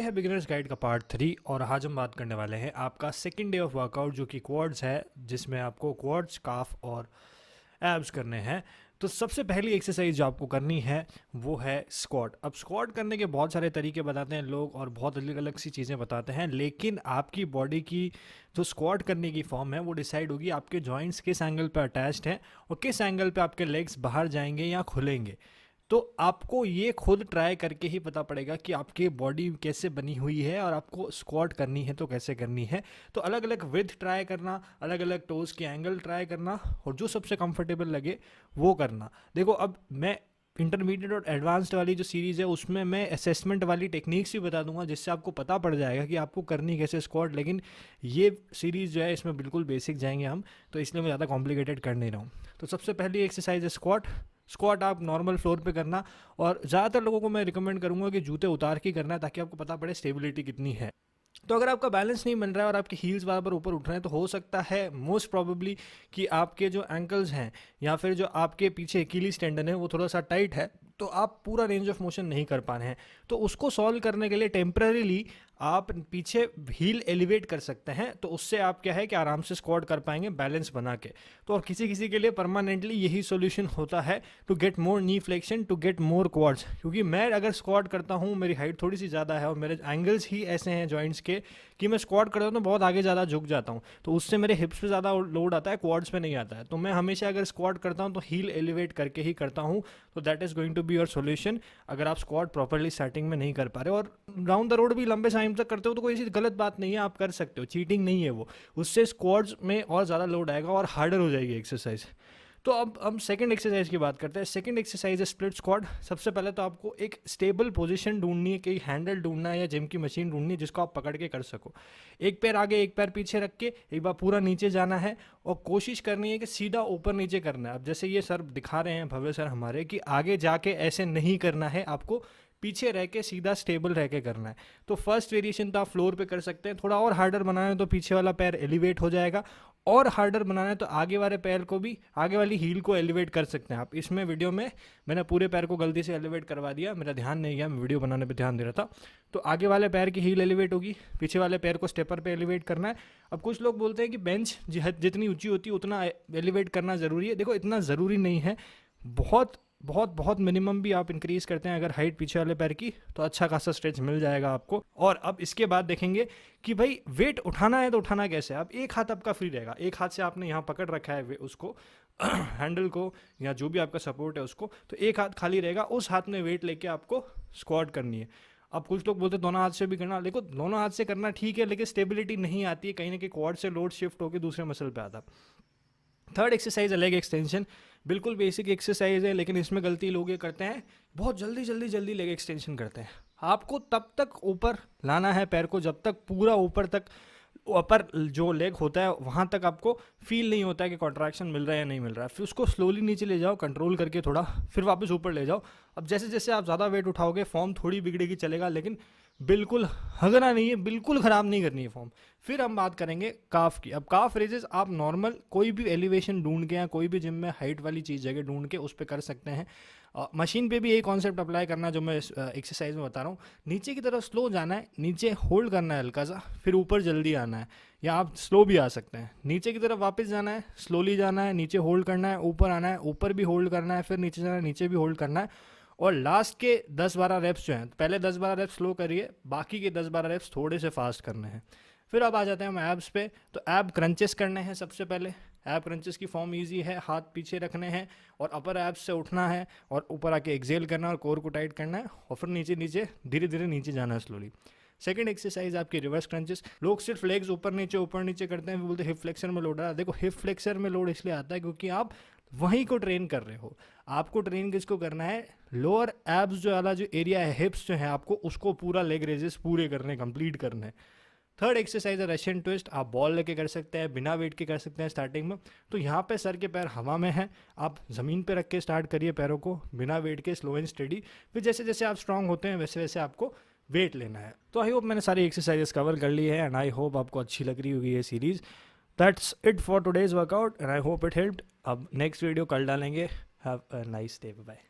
ये है beginners guide का पार्ट 3 और आज हम बात करने वाले हैं आपका सेकंड डे ऑफ वर्कआउट जो कि क्वाड्स है, जिसमें आपको क्वाड्स, काफ और एब्स करने हैं। तो सबसे पहली एक्सरसाइज जो आपको करनी है वो है स्क्वाट। अब स्क्वाट करने के बहुत सारे तरीके बताते हैं लोग और बहुत अलग अलग सी चीज़ें बताते हैं, लेकिन आपकी बॉडी की जो स्क्वाट करने की फॉर्म है वो डिसाइड होगी आपके जॉइंट्स किस एंगल पर अटैच्ड हैं और किस एंगल पे आपके लेग्स बाहर जाएंगे या खुलेंगे। तो आपको ये खुद ट्राई करके ही पता पड़ेगा कि आपकी बॉडी कैसे बनी हुई है और आपको स्क्वाट करनी है तो कैसे करनी है। तो अलग अलग विड्थ ट्राई करना, अलग अलग टोज़ के एंगल ट्राई करना और जो सबसे कंफर्टेबल लगे वो करना। देखो, अब मैं इंटरमीडिएट और एडवांस्ड वाली जो सीरीज़ है उसमें मैं असेसमेंट वाली टेक्निक्स भी बता दूंगा, जिससे आपको पता पड़ जाएगा कि आपको करनी कैसे स्क्वाट। लेकिन ये सीरीज़ जो है इसमें बिल्कुल बेसिक जाएंगे हम, तो इसलिए मैं ज़्यादा कॉम्प्लिकेटेड कर नहीं रहा हूँ। तो सबसे पहली एक्सरसाइज है स्क्वाट। स्क्वाट आप नॉर्मल फ्लोर पे करना और ज़्यादातर लोगों को मैं रिकमेंड करूँगा कि जूते उतार के करना है, ताकि आपको पता पड़े स्टेबिलिटी कितनी है। तो अगर आपका बैलेंस नहीं बन रहा है और आपके हील्स बार बार ऊपर उठ रहे हैं, तो हो सकता है मोस्ट प्रोबेबली कि आपके जो एंकल्स हैं या फिर जो आपके पीछे अकीलीज टेंडन है वो थोड़ा सा टाइट है, तो आप पूरा रेंज ऑफ मोशन नहीं कर पा रहे हैं। तो उसको सॉल्व करने के लिए टेम्पररीली आप पीछे हील एलिवेट कर सकते हैं, तो उससे आप क्या है कि आराम से स्क्वाट कर पाएंगे बैलेंस बना के। तो और किसी किसी के लिए परमानेंटली यही सॉल्यूशन होता है to get more knee flexion, to get more quads. क्योंकि मैं अगर स्क्वाट करता हूँ, मेरी हाइट थोड़ी सी ज़्यादा है और मेरे एंगल्स ही ऐसे हैं जॉइंट्स के कि मैं स्क्वाट करता हूँ तो बहुत आगे ज़्यादा झुक जाता हूँ, तो उससे मेरे हिप्स पे ज़्यादा लोड आता है, क्वाड्स पे नहीं आता है। तो मैं हमेशा अगर स्क्वाट करता हूँ तो हील एलिवेट करके ही करता हूँ। तो that is going to be your solution अगर आप स्क्वाट प्रॉपरली स्टार्टिंग में नहीं कर पा रहे। और राउंड द रोड भी लंबे टाइम तक करते हो तो कोई ऐसी गलत बात नहीं है, आप कर सकते हो, चीटिंग नहीं है वो। उससे स्क्वाट्स में और ज़्यादा लोड आएगा और हार्डर हो जाएगी एक्सरसाइज। तो अब हम सेकंड एक्सरसाइज की बात करते हैं। सेकंड एक्सरसाइज है स्प्लिट स्क्वाट। सबसे पहले तो आपको एक स्टेबल पोजीशन ढूंढनी है, कहीं हैंडल ढूंढना है या जिम की मशीन ढूंढनी है जिसको आप पकड़ के कर सको। एक पैर आगे एक पैर पीछे रख के एक बार पूरा नीचे जाना है और कोशिश करनी है कि सीधा ऊपर नीचे करना है। अब जैसे ये सर दिखा रहे हैं भव्य सर हमारे, कि आगे जाके ऐसे नहीं करना है, आपको पीछे रह के सीधा स्टेबल रह के करना है। तो फर्स्ट वेरिएशन तो आप फ्लोर पे कर सकते हैं। थोड़ा और हार्डर बनाना है तो पीछे वाला पैर एलिवेट हो जाएगा, और हार्डर बनाना है तो आगे वाले पैर को भी, आगे वाली हील को एलिवेट कर सकते हैं आप। इसमें वीडियो में मैंने पूरे पैर को गलती से एलिवेट करवा दिया, मेरा ध्यान नहीं गया, मैं वीडियो बनाने पे ध्यान दे रहा था। तो आगे वाले पैर की हील एलिवेट होगी, पीछे वाले पैर को स्टेपर पे एलिवेट करना है। अब कुछ लोग बोलते हैं कि बेंच जितनी ऊंची होती है उतना एलिवेट करना ज़रूरी है। देखो, इतना ज़रूरी नहीं है, बहुत बहुत बहुत मिनिमम भी आप इंक्रीज करते हैं अगर हाइट पीछे वाले पैर की, तो अच्छा खासा स्ट्रेच मिल जाएगा आपको। और अब इसके बाद देखेंगे कि भाई वेट उठाना है तो उठाना कैसे। अब एक हाथ आपका फ्री रहेगा, एक हाथ से आपने यहाँ पकड़ रखा है उसको हैंडल को या जो भी आपका सपोर्ट है उसको, तो एक हाथ खाली रहेगा, उस हाथ में वेट लेके आपको स्क्वाट करनी है। अब कुछ लोग बोलते हैं दोनों हाथ से भी करना, देखो दोनों हाथ से करना ठीक है, लेकिन स्टेबिलिटी नहीं आती है, कहीं ना कहीं क्वाड से लोड शिफ्ट होकर दूसरे मसल पे आता। थर्ड एक्सरसाइज है लेग एक्सटेंशन। बिल्कुल बेसिक एक्सरसाइज है, लेकिन इसमें गलती लोग ये करते हैं, बहुत जल्दी जल्दी जल्दी लेग एक्सटेंशन करते हैं। आपको तब तक ऊपर लाना है पैर को जब तक पूरा ऊपर तक, अपर जो लेग होता है वहाँ तक आपको फील नहीं होता है कि कॉन्ट्रैक्शन मिल रहा है या नहीं मिल रहा है। फिर उसको स्लोली नीचे ले जाओ, कंट्रोल करके थोड़ा, फिर वापस ऊपर ले जाओ। अब जैसे जैसे आप ज़्यादा वेट उठाओगे फॉर्म थोड़ी बिगड़ेगी, चलेगा, लेकिन बिल्कुल हगना नहीं है, बिल्कुल ख़राब नहीं करनी है फॉर्म। फिर हम बात करेंगे काफ की। अब काफ रेजेस आप नॉर्मल कोई भी एलिवेशन ढूंढ के या कोई भी जिम में हाइट वाली चीज़ जगह ढूंढ के उस पर कर सकते हैं। मशीन पे भी यही कॉन्सेप्ट अप्लाई करना जो मैं एक्सरसाइज में बता रहा हूँ। नीचे की तरफ स्लो जाना है, नीचे होल्ड करना है हल्का सा, फिर ऊपर जल्दी आना है, या आप स्लो भी आ सकते हैं। नीचे की तरफ वापस जाना है, स्लोली जाना है, नीचे होल्ड करना है, ऊपर आना है, ऊपर भी होल्ड करना है, फिर नीचे जाना है, नीचे भी होल्ड करना है। और लास्ट के 10-12 रेप्स जो हैं, पहले 10-12 रेप्स स्लो करिए, बाकी के 10-12 रेप्स थोड़े से फास्ट करने हैं। फिर अब आ जाते हैं हम एब्स पे। तो एब क्रंचेस करने हैं सबसे पहले। एब क्रंचेस की फॉर्म इजी है, हाथ पीछे रखने हैं और अपर एब्स से उठना है और ऊपर आके एक्सेल करना है और कोर को टाइट करना है और फिर नीचे नीचे धीरे धीरे नीचे जाना है स्लोली। सेकंड एक्सरसाइज आपकी रिवर्स क्रंचेस। लोग सिर्फ लेग्स ऊपर नीचे करते हैं, बोलते हिप फ्लेक्सर में लोड आ रहा है। देखो, हिप फ्लेक्सर में लोड इसलिए आता है क्योंकि आप वहीं को ट्रेन कर रहे हो। आपको ट्रेन किसको करना है, लोअर एब्स जो वाला जो एरिया है, हिप्स जो है, आपको उसको पूरा लेग रेजेस पूरे करने, कंप्लीट करने हैं। थर्ड एक्सरसाइज है रशियन ट्विस्ट। आप बॉल लेके कर सकते हैं, बिना वेट के कर सकते हैं स्टार्टिंग में। तो यहाँ पे सर के पैर हवा में हैं, आप ज़मीन पे रख के स्टार्ट करिए पैरों को बिना वेट के, स्लो एंड स्टेडी। फिर जैसे जैसे आप स्ट्रांग होते हैं वैसे वैसे आपको वेट लेना है। तो आई होप मैंने सारी एक्सरसाइजेस कवर कर ली है एंड आई होप आपको अच्छी लग रही होगी ये series. That's it for today's workout and I hope it helped. अब नेक्स्ट वीडियो कल डालेंगे। Have a nice day, bye.